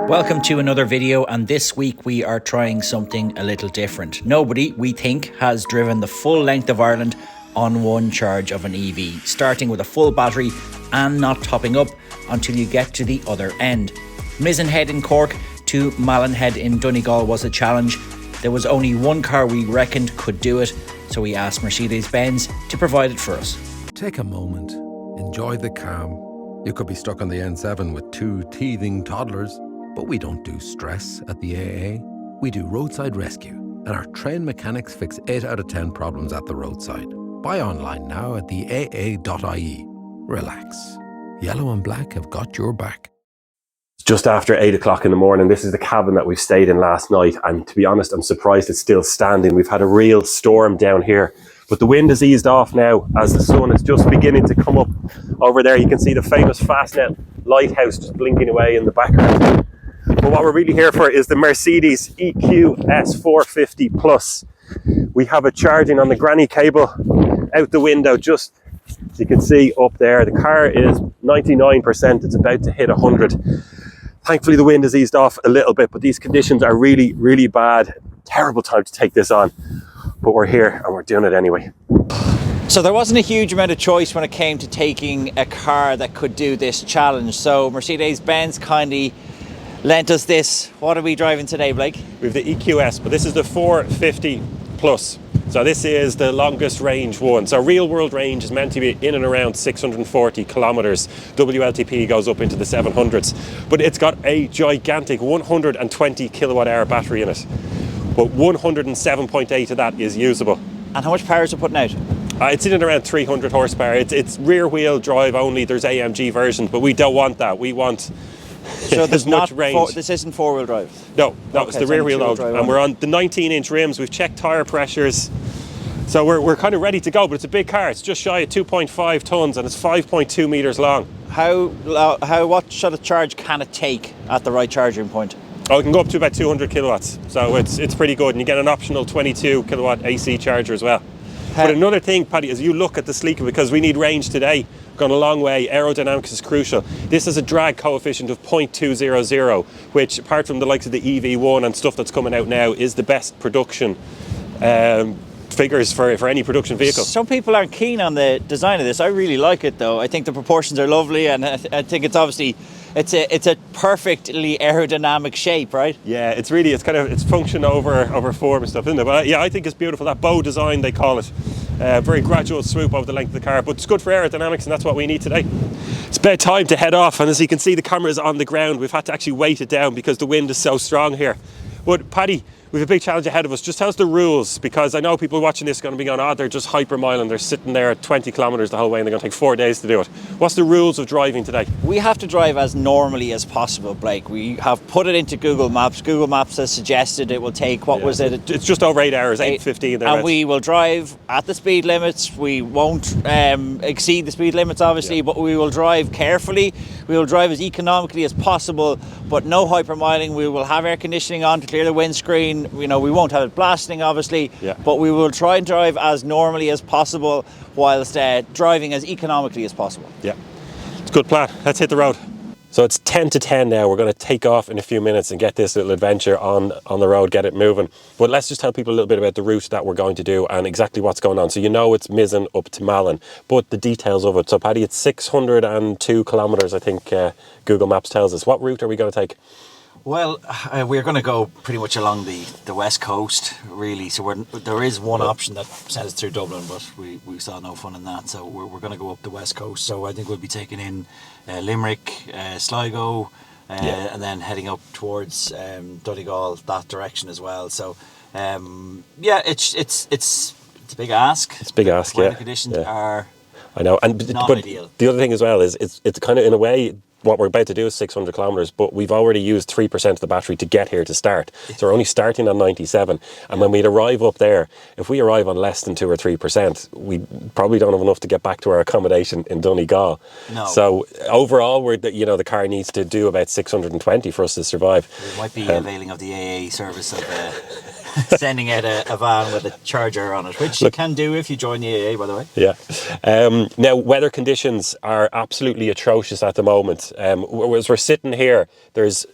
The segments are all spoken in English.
Welcome to another video, and this week we are trying something a little different. Nobody, we think, has driven the full length of Ireland on one charge of an EV, starting with a full battery and not topping up until you get to the other end. Mizen Head in Cork to Malin Head in Donegal was a challenge. There was only one car we reckoned could do it, so we asked Mercedes-Benz to provide it for us. Take a moment, enjoy the calm. You could be stuck on the N7 with two teething toddlers. But we don't do stress at the AA. We do roadside rescue, and our trained mechanics fix 8 out of 10 problems at the roadside. Buy online now at theAA.ie. Relax. Yellow and black have got your back. Just after 8 o'clock in the morning. This is the cabin that we've stayed in last night, and to be honest, I'm surprised it's still standing. We've had a real storm down here, but the wind has eased off now as the sun is just beginning to come up. Over there you can see the famous Fastnet lighthouse just blinking away in the background. But what we're really here for is the Mercedes EQS 450 Plus. We have it charging on the granny cable out the window, just as you can see up there. The car is 99%, it's about to hit 100. Thankfully the wind has eased off a little bit, but these conditions are really, really bad. Terrible time to take this on, but we're here and we're doing it anyway. So there wasn't a huge amount of choice when it came to taking a car that could do this challenge. So Mercedes-Benz kindly lent us this. What are we driving today, Blake? We have the EQS, but this is the 450 Plus. So this is the longest range one. So real world range is meant to be in and around 640 kilometers. WLTP goes up into the 700s, but it's got a gigantic 120 kilowatt hour battery in it. But 107.8 of that is usable. And how much power is it putting out? It's in and around 300 horsepower. It's rear wheel drive only. There's AMG versions, but we don't want that. We want so there's much range. This isn't four-wheel drive? No, okay, it's the rear wheel drive, and we're on the 19-inch rims. We've checked tyre pressures, so we're kind of ready to go. But it's a big car. It's just shy of 2.5 tons, and it's 5.2 meters long. What sort of charge can it take at the right charging point? Oh, it can go up to about 200 kilowatts, so it's pretty good, and you get an optional 22 kilowatt AC charger as well. But another thing, Paddy, is you look at the sleek, because we need range today. Gone a long way. Aerodynamics is crucial. This has a drag coefficient of 0.200, which, apart from the likes of the EV1 and stuff that's coming out now, is the best production figures for any production vehicle. Some people aren't keen on the design of this. I really like it though. I think the proportions are lovely, and I think it's obviously it's a perfectly aerodynamic shape, right? Yeah, it's function over form and stuff, isn't it? But yeah, I think it's beautiful. That bow design, they call it. Very gradual swoop over the length of the car, but it's good for aerodynamics, and that's what we need today. It's about time to head off, and as you can see, the camera is on the ground. We've had to actually weight it down because the wind is so strong here. But Paddy, we have a big challenge ahead of us. Just tell us the rules, because I know people watching this are going to be going, they're just hyper-miling. They're sitting there at 20 kilometres the whole way and they're going to take 4 days to do it. What's the rules of driving today? We have to drive as normally as possible, Blake. We have put it into Google Maps. Google Maps has suggested it will take, was it? It's just over 8 hours, 8:15. And we will drive at the speed limits. We won't exceed the speed limits, obviously, but we will drive carefully. We will drive as economically as possible, but no hyper-miling. We will have air conditioning on to clear the windscreen. You know, we won't have it blasting, obviously, but we will try and drive as normally as possible whilst driving as economically as possible. Yeah, it's a good plan. Let's hit the road. So it's 10 to 10 now. We're going to take off in a few minutes and get this little adventure on the road, get it moving. But let's just tell people a little bit about the route that we're going to do and exactly what's going on. So you know it's Mizen up to Malin, but the details of it. So Paddy, it's 602 kilometres, I think Google Maps tells us. What route are we going to take? Well, we're going to go pretty much along the west coast, really. So there is one option that sends us through Dublin, but we saw no fun in that. So we're going to go up the west coast. So I think we'll be taking in Limerick, Sligo, and then heading up towards Donegal, that direction as well. So yeah, it's a big ask. It's a big ask. The conditions are. I know, but ideal. The other thing as well is it's kind of, in a way, what we're about to do is 600 kilometres, but we've already used 3% of the battery to get here to start. So we're only starting on 97. And when we'd arrive up there, if we arrive on less than 2 or 3%, we probably don't have enough to get back to our accommodation in Donegal. No. So overall, the car needs to do about 620 for us to survive. We might be availing of the AA service of sending out a van with a charger on it, which you can do if you join the AA, by the way. Yeah. Now, weather conditions are absolutely atrocious at the moment. As we're sitting here, there's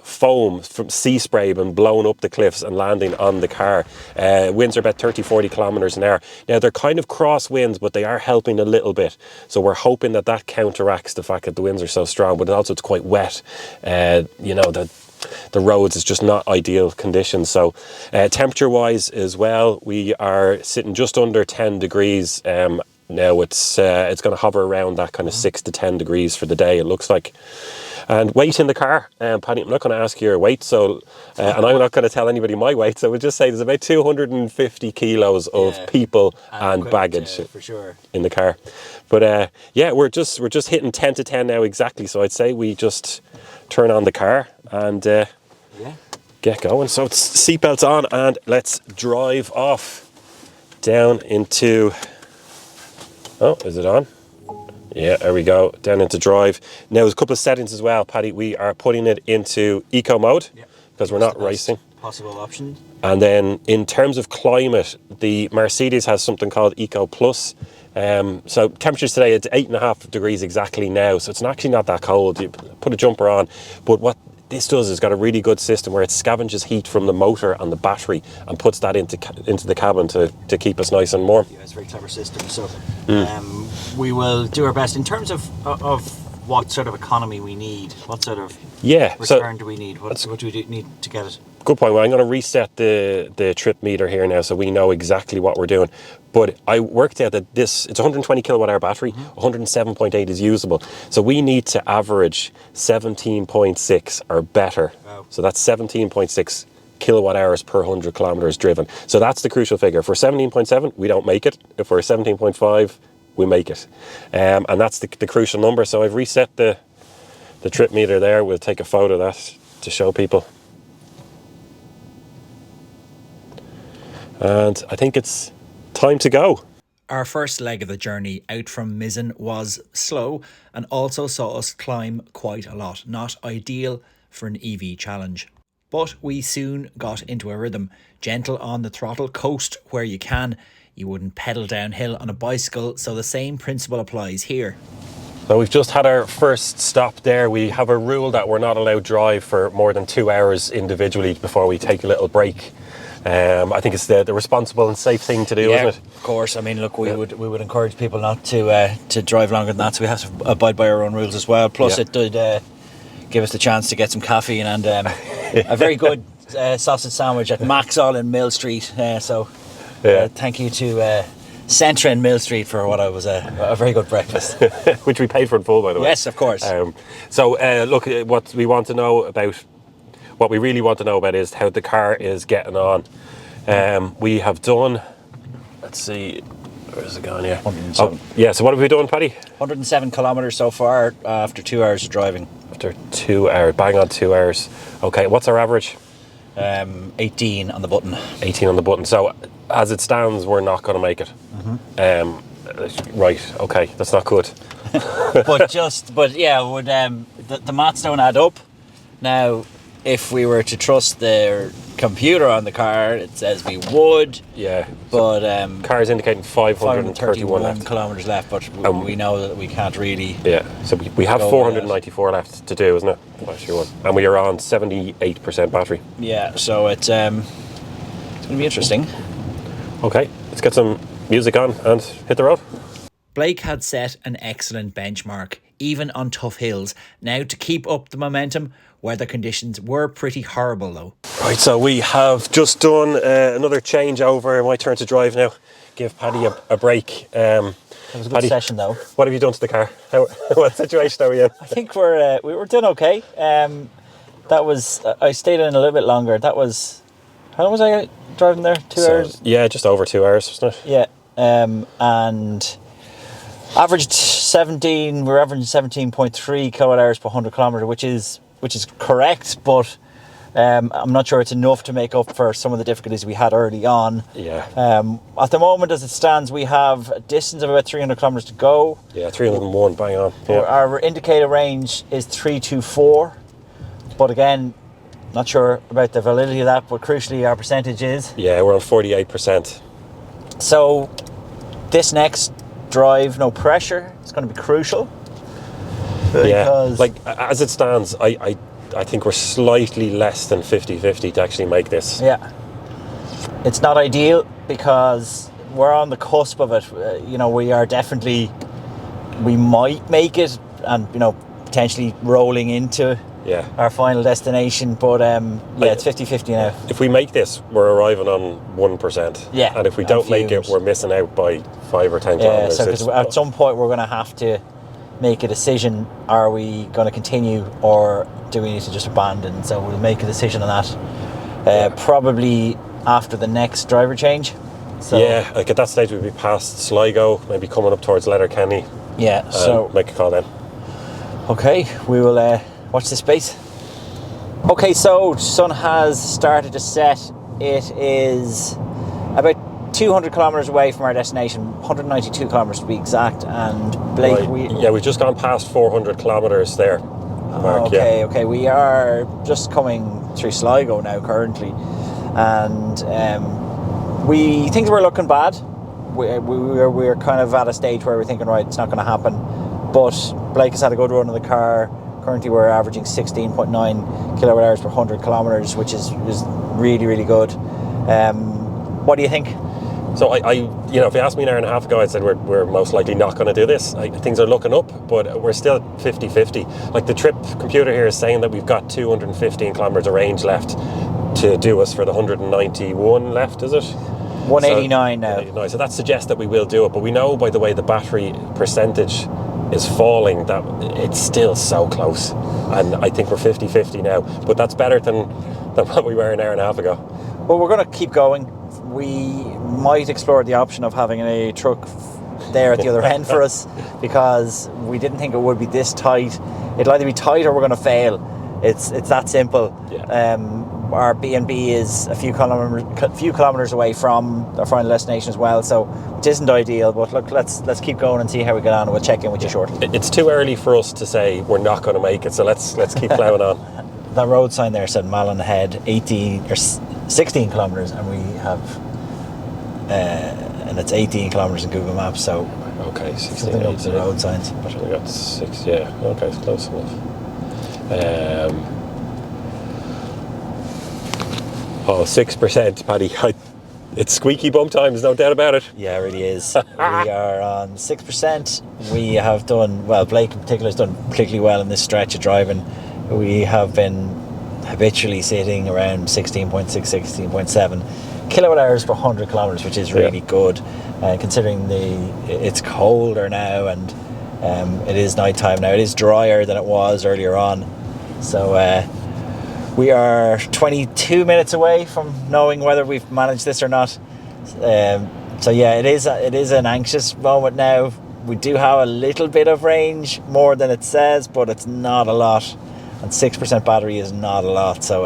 foam from sea spray been blown up the cliffs and landing on the car. Winds are about 30-40 kilometers an hour. Now they're kind of cross winds, but they are helping a little bit, so we're hoping that that counteracts the fact that the winds are so strong. But also it's quite wet. You know, the roads is just not ideal conditions. So temperature wise as well, we are sitting just under 10 degrees. Now it's going to hover around that kind of 6 to 10 degrees for the day, it looks like. And weight in the car, Paddy, I'm not going to ask you your weight, so and I'm not going to tell anybody my weight, so we'll just say there's about 250 kilos of people and baggage for sure in the car. But yeah, we're just hitting 10 to 10 now exactly, so I'd say we just turn on the car and get going. So it's seatbelts on and let's drive off down into... Oh, is it on? Yeah, there we go, down into drive. Now there's a couple of settings as well, Paddy. We are putting it into eco mode because we're not racing. Possible option. And then in terms of climate, the Mercedes has something called Eco Plus. So temperatures today, it's 8.5 degrees exactly now, so it's actually not that cold. You put a jumper on, but what this does is got a really good system where it scavenges heat from the motor and the battery and puts that into the cabin to keep us nice and warm. Yeah, it's a very clever system. So we will do our best in terms of what sort of economy we need. What sort of return do we need? What do we need to get it? Good point. Well, I'm going to reset the trip meter here now so we know exactly what we're doing. But I worked out that it's 120 kilowatt hour battery, 107.8 is usable. So we need to average 17.6 or better. Wow. So that's 17.6 kilowatt hours per 100 kilometers driven. So that's the crucial figure. For 17.7, we don't make it. If we're 17.5, we make it. And that's the crucial number. So I've reset the trip meter there. We'll take a photo of that to show people. And I think it's time to go. Our first leg of the journey out from Mizen was slow and also saw us climb quite a lot. Not ideal for an EV challenge. But we soon got into a rhythm. Gentle on the throttle, coast where you can. You wouldn't pedal downhill on a bicycle, so the same principle applies here. So we've just had our first stop there. We have a rule that we're not allowed to drive for more than 2 hours individually before we take a little break. I think it's the responsible and safe thing to do, isn't it? Of course. I mean, look, we would encourage people not to drive longer than that, so we have to abide by our own rules as well. Plus, it did give us the chance to get some caffeine and a very good sausage sandwich at Maxall in Mill Street. Thank you to Centra in Mill Street for what was a very good breakfast. Which we paid for in full, by the way. Yes, of course. Look, what we want to know about... What we really want to know about is how the car is getting on. We have done, let's see, where's it gone here? 107. So what have we done, Paddy? 107 kilometres so far after 2 hours of driving. After 2 hours, bang on 2 hours. Okay, what's our average? 18 on the button. 18 on the button. So as it stands, we're not going to make it. Right, okay, that's not good. but yeah, would the maths don't add up. Now, if we were to trust their computer on the car, it says we would. Yeah. But car is indicating 531 left. kilometres left, but we know that we can't really. Yeah. So we have 494 left to do, isn't it? And we are on 78% battery. Yeah. So it's going to be interesting. Okay, let's get some music on and hit the road. Blake had set an excellent benchmark, even on tough hills. Now to keep up the momentum, weather conditions were pretty horrible though. Right, so we have just done another changeover. My turn to drive now. Give Paddy a break. It was a good session though. What have you done to the car? What situation are we in? I think we were doing okay. I stayed in a little bit longer. How long was I driving there? 2 hours? Yeah, just over 2 hours, wasn't it? Yeah. And averaged 17. We're averaging 17.3 kilowatt hours per 100 kilometre, which is correct, but I'm not sure it's enough to make up for some of the difficulties we had early on. Yeah. At the moment, as it stands, we have a distance of about 300 kilometres to go. Yeah, 301, bang on. Yeah. Our indicator range is 324, but again, not sure about the validity of that, but crucially our percentage is. Yeah, we're on 48%. So this next drive, no pressure, it's going to be crucial. Yeah, like as it stands, I I think we're slightly less than 50-50 to actually make this. Yeah. It's not ideal because we're on the cusp of it. You know, we might make it, and, you know, potentially rolling into our final destination, but it's 50-50 now. If we make this, we're arriving on 1%. Yeah. And if we don't make it, we're missing out by 5 or 10 kilometers. So 'cause at some point we're going to have to make a decision. Are we going to continue, or do we need to just abandon? So we'll make a decision on that probably after the next driver change. So, yeah, like at that stage we'd be past Sligo, maybe coming up towards Letterkenny. Yeah, so make a call then. Okay, we will watch this space. Okay, so sun has started to set. It is about 200 kilometers away from our destination, 192 kilometers to be exact. And Blake, we've just gone past 400 kilometers there. Mark, okay, we are just coming through Sligo now currently, and things were looking bad. We're kind of at a stage where we're thinking, right, it's not going to happen. But Blake has had a good run in the car. Currently we're averaging 16.9 kilowatt hours per 100 kilometers, which is really, really good. What do you think? So I if you asked me an hour and a half ago, I'd said we're most likely not going to do this. Things are looking up, but we're still 50-50. Like the trip computer here is saying that we've got 215 kilometers of range left to do us for the 191 left, is it? 189 now. 189. So that suggests that we will do it, but we know by the way the battery percentage is falling that it's still so close, and I think we're 50-50 now, but that's better than what we were an hour and a half ago. Well, we're going to keep going. We might explore the option of having a truck there at the other end for us, because we didn't think it would be this tight. It'll either be tight or we're going to fail. It's that simple. Our B&B is a few kilometers away from our final destination as well, so it isn't ideal. But look, let's keep going and see how we get on, and we'll check in with you shortly. It's too early for us to say we're not going to make it, so let's keep plowing on. That road sign there said Malin Head 16 kilometers, and we have and it's 18 kilometers in Google Maps. So okay, 16, something up the road signs. But we got 6. Yeah, okay, it's close enough. 6%, Paddy. It's squeaky bum time, there's no doubt about it. Yeah, it really is. We are on 6%. We have done, well, Blake in particular has done particularly well in this stretch of driving. We have been habitually sitting around 16.6, 16.7 kilowatt hours per 100 kilometers, which is really good, considering it's colder now, and it is night time now. It is drier than it was earlier on. So we are 22 minutes away from knowing whether we've managed this or not. So yeah, it is an anxious moment now. We do have a little bit of range, more than it says, but it's not a lot. And 6% battery is not a lot. So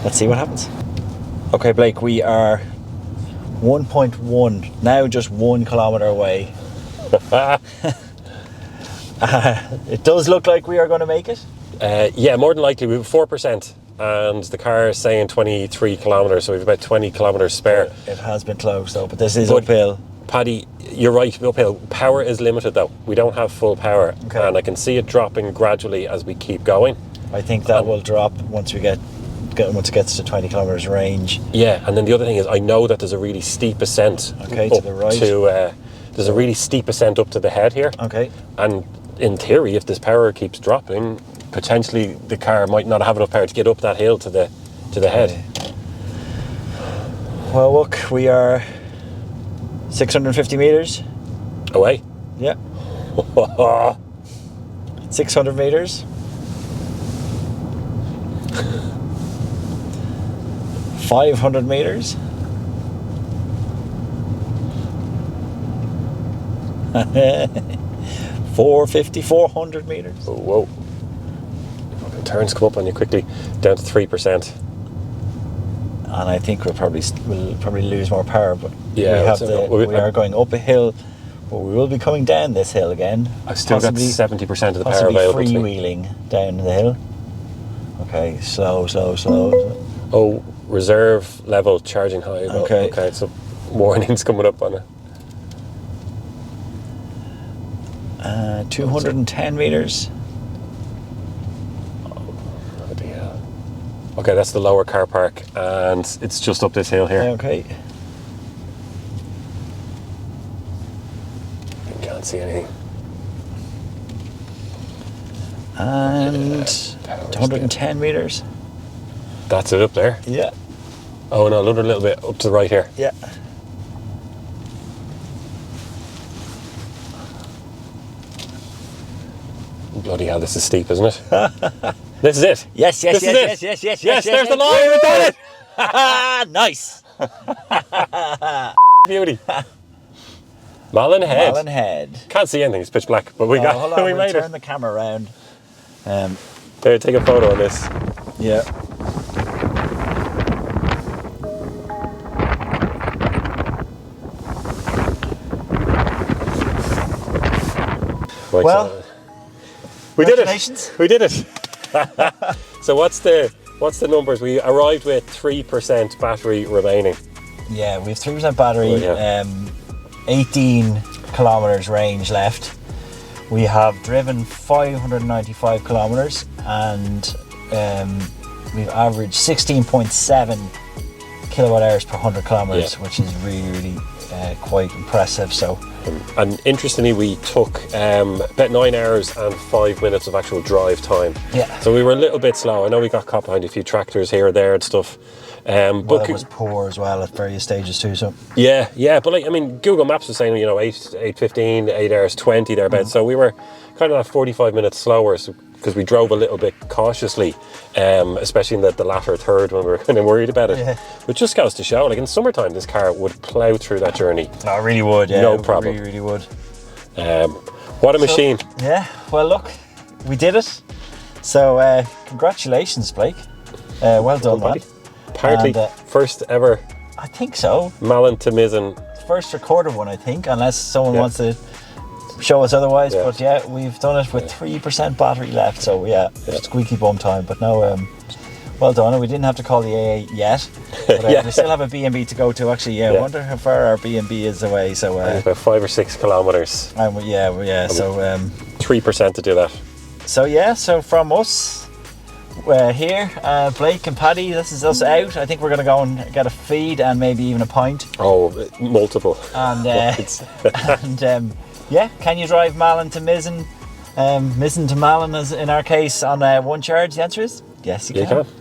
let's see what happens. Okay, Blake, we are 1.1, now just 1 kilometer away. It does look like we are going to make it. Yeah, more than likely. We have 4%, and the car is saying 23 kilometres, so we have about 20 kilometres spare. It has been close though, but this is uphill. Paddy, you're right, uphill. Power is limited though. We don't have full power, and I can see it dropping gradually as we keep going. I think that will drop once it gets to 20 kilometres range. Yeah, and then the other thing is I know that there's a really steep ascent to the right. There's a really steep ascent up to the head here. Okay. And in theory, if this power keeps dropping, potentially the car might not have enough power to get up that hill to the head. Well, look, we are 650 meters away. Yeah. 600 meters. 500 meters. 450, 400 meters. Oh, whoa. Turns come up on you quickly, down to 3%. And I think we'll probably lose more power, but we are going up a hill, but we will be coming down this hill again. I've still got 70% of the power available to me. Freewheeling down the hill. Okay, slow. Oh, reserve level charging high. Okay, so warnings coming up on it. 210 meters. Okay, that's the lower car park, and it's just up this hill here. Okay. You can't see anything. And 110 meters. That's it up there. Yeah. Oh no, another little bit up to the right here. Yeah. Bloody hell, this is steep, isn't it? This is it. Yes, This is it. Yes, there's the line. We've done it. Nice. Beauty. Malin Head. Malin Head. Can't see anything. It's pitch black, but we got. Hold on, we we'll made turn it. the camera around. There, take a photo on this. Yeah. Like Well, so. We did congratulations. it. We did it. So what's the numbers? We arrived with 3% battery remaining. Yeah, we have 3% battery, Oh, yeah. 18 kilometers range left. We have driven 595 kilometers, and we've averaged 16.7 kilowatt hours per 100 kilometers, Yeah. which is really quite impressive. So, And interestingly, we took about 9 hours and 5 minutes of actual drive time. Yeah. So we were a little bit slow. I know we got caught behind a few tractors here or there and stuff. but it was poor as well at various stages too. So, yeah, but like, I mean, Google Maps was saying, 8:15, 8 hours 20 thereabouts. So we were kind of 45 minutes slower because we drove a little bit cautiously, especially in the latter third when we were kind of worried about it. Yeah. But just goes to show, like in summertime, this car would plough through that journey. I really would. Yeah, No it problem. Really, really would. What a machine. Yeah. Well, look, we did it. So, congratulations, Blake. Well done, man. Apparently, And, first ever I think so. Malin to Mizen. First recorded one, I think, unless someone Yeah. wants to show us otherwise. Yeah. But yeah, we've done it with 3% battery left. So yeah, squeaky bum time. But no, well done. We didn't have to call the AA yet. But, Yeah. we still have a B&B to go to. Actually, yeah. I wonder how far our B&B is away. So About 5 or 6 kilometres. yeah. So 3% to do that. so from us. Here, Blake and Paddy, this is us out. I think we're going to go and get a feed and maybe even a pint. Oh, multiple. And It's- yeah, can you drive Malin to Mizen? Mizen to Malin, as in our case, on one charge? The answer is yes, you You can. can.